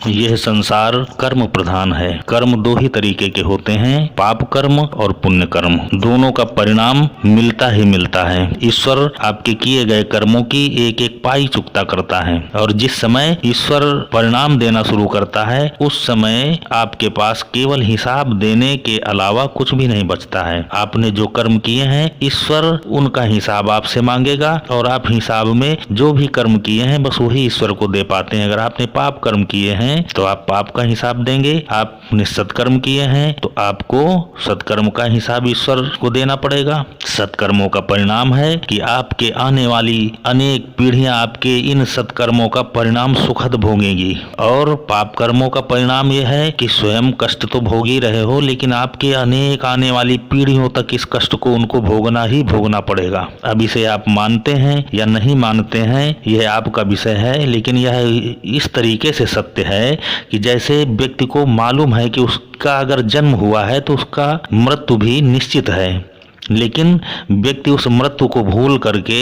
यह संसार कर्म प्रधान है। कर्म दो ही तरीके के होते हैं, पाप कर्म और पुण्य कर्म। दोनों का परिणाम मिलता ही मिलता है। ईश्वर आपके किए गए कर्मों की एक एक पाई चुकता करता है, और जिस समय ईश्वर परिणाम देना शुरू करता है उस समय आपके पास केवल हिसाब देने के अलावा कुछ भी नहीं बचता है। आपने जो कर्म किए हैं ईश्वर उनका हिसाब आपसे मांगेगा, और आप हिसाब में जो भी कर्म किए हैं बस वही ईश्वर को दे पाते हैं। अगर आपने पाप कर्म किए हैं तो आप पाप का हिसाब देंगे, आपने सत्कर्म किए हैं तो आपको सत्कर्म का हिसाब ईश्वर को देना पड़ेगा। सत्कर्मों का परिणाम है कि आपके आने वाली अनेक पीढ़ियां आपके इन सत्कर्मों का परिणाम सुखद भोगेंगी, और पाप कर्मों का परिणाम यह है कि स्वयं कष्ट तो भोग ही रहे हो, लेकिन आपके अनेक आने वाली पीढ़ियों तक इस कष्ट को उनको भोगना ही भोगना पड़ेगा। अब इसे आप मानते हैं या नहीं मानते हैं यह आपका विषय है, लेकिन यह इस तरीके से सत्य है कि जैसे व्यक्ति को मालूम है कि उसका अगर जन्म हुआ है तो उसका मृत्यु भी निश्चित है, लेकिन व्यक्ति उस मृत्यु को भूल करके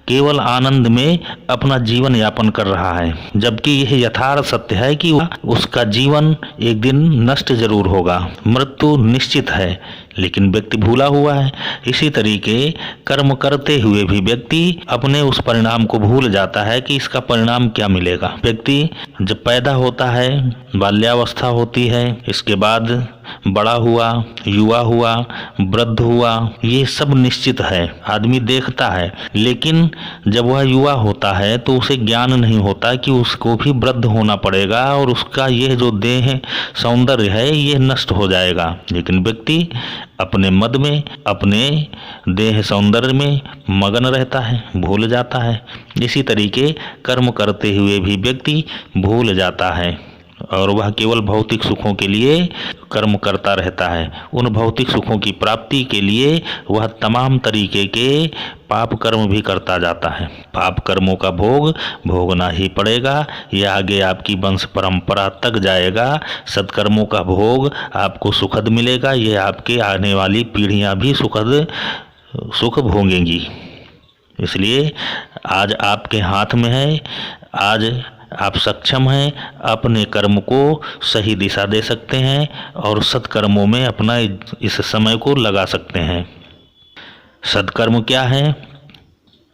केवल आनंद में अपना जीवन यापन कर रहा है, जबकि यह यथार्थ सत्य है कि उसका जीवन एक दिन नष्ट जरूर होगा। मृत्यु निश्चित है, लेकिन व्यक्ति भूला हुआ है। इसी तरीके कर्म करते हुए भी व्यक्ति अपने उस परिणाम को भूल जाता है कि इसका परिणाम क्या मिलेगा। व्यक्ति जब पैदा होता है, बाल्यावस्था होती है, इसके बाद बड़ा हुआ, युवा हुआ, वृद्ध हुआ, ये सब निश्चित है, आदमी देखता है। लेकिन जब वह युवा होता है तो उसे ज्ञान नहीं होता कि उसको भी वृद्ध होना पड़ेगा और उसका यह जो देह सौंदर्य है ये नष्ट हो जाएगा। लेकिन व्यक्ति अपने मद में, अपने देह सौंदर्य में मगन रहता है, भूल जाता है। इसी तरीके कर्म करते हुए भी व्यक्ति भूल जाता है, और वह केवल भौतिक सुखों के लिए कर्म करता रहता है। उन भौतिक सुखों की प्राप्ति के लिए वह तमाम तरीके के पाप कर्म भी करता जाता है। पाप कर्मों का भोग भोगना ही पड़ेगा, यह आगे आपकी वंश परंपरा तक जाएगा। सत्कर्मों का भोग आपको सुखद मिलेगा, यह आपके आने वाली पीढ़ियां भी सुख भोगेंगी। इसलिए आज आपके हाथ में है, आज आप सक्षम हैं, अपने कर्म को सही दिशा दे सकते हैं और सत्कर्मों में अपना इस समय को लगा सकते हैं। सत्कर्म क्या है?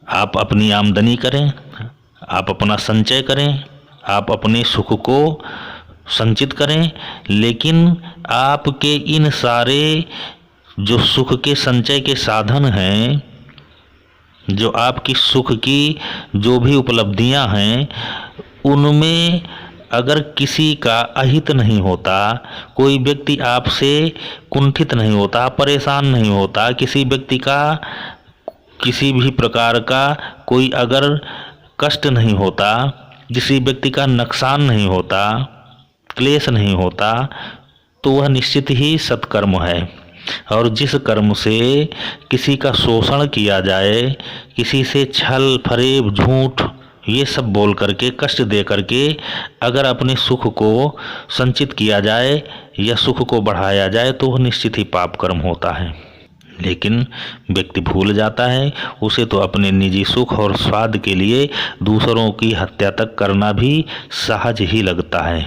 आप अपनी आमदनी करें, आप अपना संचय करें, आप अपने सुख को संचित करें, लेकिन आपके इन सारे जो सुख के संचय के साधन हैं, जो आपकी सुख की जो भी उपलब्धियां हैं, उनमें अगर किसी का अहित नहीं होता, कोई व्यक्ति आपसे कुंठित नहीं होता, परेशान नहीं होता, किसी व्यक्ति का किसी भी प्रकार का कोई अगर कष्ट नहीं होता, किसी व्यक्ति का नुकसान नहीं होता, क्लेश नहीं होता, तो वह निश्चित ही सत्कर्म है। और जिस कर्म से किसी का शोषण किया जाए, किसी से छल फरेब झूठ ये सब बोल करके, कष्ट दे करके अगर अपने सुख को संचित किया जाए या सुख को बढ़ाया जाए तो वह निश्चित ही पाप कर्म होता है। लेकिन व्यक्ति भूल जाता है, उसे तो अपने निजी सुख और स्वाद के लिए दूसरों की हत्या तक करना भी सहज ही लगता है,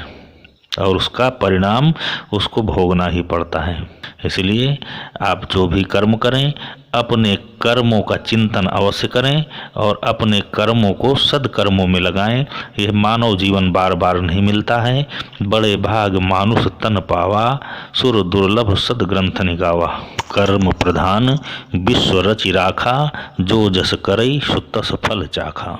और उसका परिणाम उसको भोगना ही पड़ता है। इसलिए आप जो भी कर्म करें, अपने कर्मों का चिंतन अवश्य करें और अपने कर्मों को सद्कर्मों में लगाएं। यह मानव जीवन बार बार नहीं मिलता है। बड़े भाग मानुष तन पावा, सुर दुर्लभ सद्ग्रंथ निगावा। कर्म प्रधान विश्व रचि राखा, जो जस करई सो तस फल चाखा।